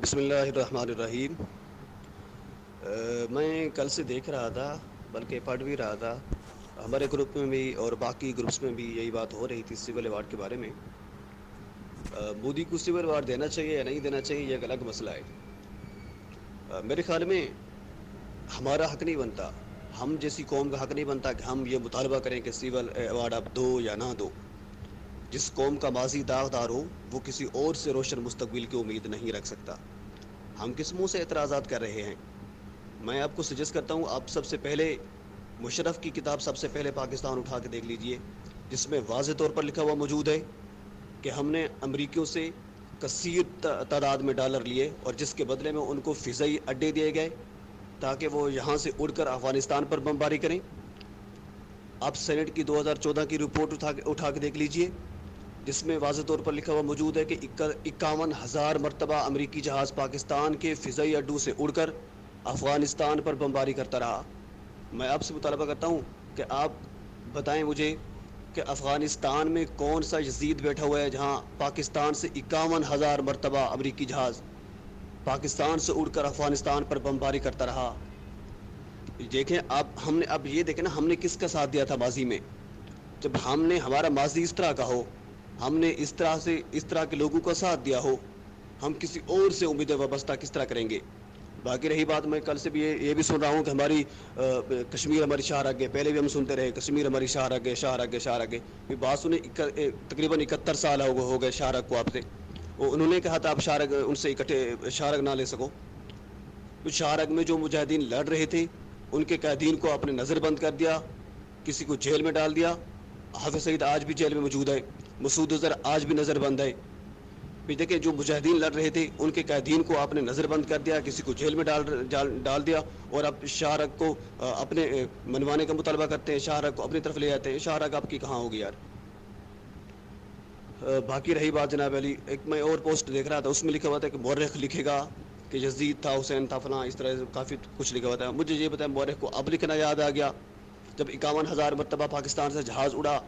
بسم اللہ الرحمن الرحیم۔ میں کل سے دیکھ رہا تھا، بلکہ پڑھ بھی رہا تھا، ہمارے گروپ میں بھی اور باقی گروپس میں بھی یہی بات ہو رہی تھی سول ایوارڈ کے بارے میں۔ مودی کو سول ایوارڈ دینا چاہیے یا نہیں دینا چاہیے، یہ ایک الگ مسئلہ ہے۔ میرے خیال میں ہمارا حق نہیں بنتا، ہم جیسی قوم کا حق نہیں بنتا کہ ہم یہ مطالبہ کریں کہ سول ایوارڈ آپ دو یا نہ دو۔ جس قوم کا ماضی داغدار ہو وہ کسی اور سے روشن مستقبل کی امید نہیں رکھ سکتا۔ ہم کس منہ سے اعتراضات کر رہے ہیں؟ میں آپ کو سجیسٹ کرتا ہوں، آپ سب سے پہلے مشرف کی کتاب سب سے پہلے پاکستان اٹھا کے دیکھ لیجئے، جس میں واضح طور پر لکھا ہوا موجود ہے کہ ہم نے امریکیوں سے کثیر تعداد میں ڈالر لیے اور جس کے بدلے میں ان کو فضائی اڈے دیے گئے تاکہ وہ یہاں سے اڑ کر افغانستان پر بمباری کریں۔ آپ سینٹ کی 2014 کی رپورٹ اٹھا کے دیکھ لیجئے، جس میں واضح طور پر لکھا ہوا موجود ہے کہ 51,000 مرتبہ امریکی جہاز پاکستان کے فضائی اڈوں سے اڑ کر افغانستان پر بمباری کرتا رہا۔ میں آپ سے مطالبہ کرتا ہوں کہ آپ بتائیں مجھے کہ افغانستان میں کون سا یزید بیٹھا ہوا ہے جہاں پاکستان سے 51,000 مرتبہ امریکی جہاز پاکستان سے اڑ کر افغانستان پر بمباری کرتا رہا۔ دیکھیں ہم نے اب یہ دیکھیں نا، ہم نے کس کا ساتھ دیا تھا ماضی میں؟ جب ہم نے ہمارا ماضی اس طرح کا ہو، ہم نے اس طرح کے لوگوں کا ساتھ دیا ہو، ہم کسی اور سے امیدیں وابستہ کس طرح کریں گے؟ باقی رہی بات، میں کل سے بھی یہ بھی سن رہا ہوں کہ ہماری کشمیر ہماری شاہ رگ ہے۔ پہلے بھی ہم سنتے رہے کشمیر ہماری شاہ رگ ہے، شاہ رگ ہے، شاہ رگ ہے۔ بات سنیں، تقریباً 71 سال ہو گئے شاہ رگ کو آپ سے، انہوں نے کہا تھا آپ شاہ رگ ان سے اکٹھے شاہ رگ نہ لے سکو۔ شاہ رگ میں جو مجاہدین لڑ رہے تھے ان کے قیدین کو آپ نے نظر بند کر دیا، کسی کو جیل میں ڈال دیا۔ حافظ سعید آج بھی جیل میں موجود ہے، مسعود اظہر آج بھی نظر بند ہے۔ پھر دیکھیں جو مجاہدین لڑ رہے تھے ان کے قیدین کو آپ نے نظر بند کر دیا، کسی کو جیل میں ڈال دیا، اور اب شاہ رگ کو اپنے منوانے کا مطالبہ کرتے ہیں، شاہ رگ کو اپنی طرف لے آتے ہیں۔ شاہ رگ آپ کی کہاں ہوگی یار؟ باقی رہی بات جناب علی، ایک میں اور پوسٹ دیکھ رہا تھا، اس میں لکھا ہوا تھا کہ مورخ لکھے گا کہ یزید تھا، حسین تھا، فلاں، اس طرح کافی کچھ لکھا ہوا تھا۔ مجھے یہ بتایا مورخ کو اب لکھنا یاد آ گیا جب 51,000 مرتبہ پاکستان سے جہاز اڑا،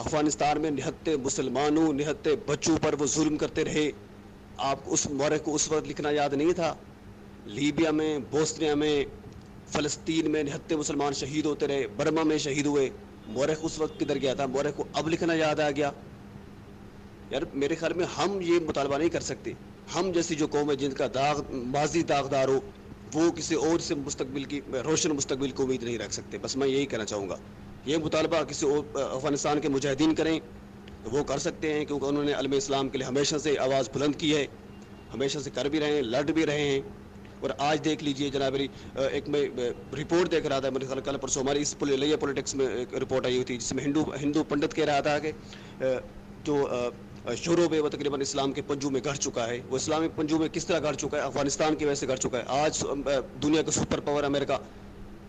افغانستان میں نہتے مسلمانوں، نہتے بچوں پر وہ ظلم کرتے رہے، آپ اس مورخ کو اس وقت لکھنا یاد نہیں تھا؟ لیبیا میں، بوسنیا میں، فلسطین میں نہتے مسلمان شہید ہوتے رہے، برما میں شہید ہوئے، مورخ اس وقت کدھر گیا تھا؟ مورخ کو اب لکھنا یاد آ گیا؟ یار میرے خیال میں ہم یہ مطالبہ نہیں کر سکتے، ہم جیسی جو قوم ہے جن کا ماضی داغدار ہو وہ کسی اور سے مستقبل کی روشن مستقبل کو امید نہیں رکھ سکتے۔ بس میں یہی کہنا چاہوں گا، یہ مطالبہ کسی اور افغانستان کے مجاہدین کریں وہ کر سکتے ہیں، کیونکہ انہوں نے عالم اسلام کے لیے ہمیشہ سے آواز بلند کی ہے، ہمیشہ سے کر بھی رہے ہیں، لڑ بھی رہے ہیں۔ اور آج دیکھ لیجئے جناب علی، ایک میں رپورٹ دیکھ رہا تھا، میرے خیال کل پرسوں ہماری اس لیا پولیٹکس میں ایک رپورٹ آئی ہوئی تھی، جس میں ہندو پنڈت کہہ رہا تھا کہ جو یورپ ہے وہ تقریباً اسلام کے پنجوں میں گڑ چکا ہے۔ وہ اسلامی پنجوں میں کس طرح گڑ چکا ہے؟ افغانستان کی وجہ سے گڑ چکا ہے۔ آج دنیا کا سپر پاور امریکہ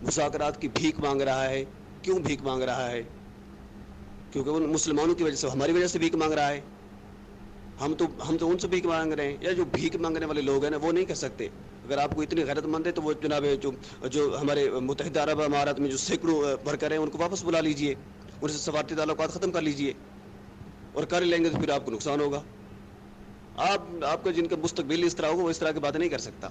مذاکرات کی بھیک مانگ رہا ہے۔ کیوں بھیک مانگ رہا ہے؟ کیونکہ ان مسلمانوں کی وجہ سے، ہماری وجہ سے بھیک مانگ رہا ہے۔ ہم تو ان سے بھیک مانگ رہے ہیں، یا جو بھیک مانگنے والے لوگ ہیں نا وہ نہیں کر سکتے۔ اگر آپ کو اتنی غیرت مند ہے تو وہ جناب جو ہمارے متحدہ عرب امارات میں جو سینکڑوں ورکر ہیں ان کو واپس بلا لیجئے، ان سے سفارتی تعلقات ختم کر لیجئے، اور کر لیں گے تو پھر آپ کو نقصان ہوگا۔ آپ کا جن کا مستقبل اس طرح ہوگا وہ اس طرح کی بات نہیں کر سکتا۔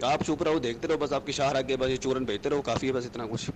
آپ چپ رہو، دیکھتے رہو، بس آپ کی شاہ رگ ہے، بس یہ چورن بھیجتے رہو، کافی ہے بس اتنا کچھ۔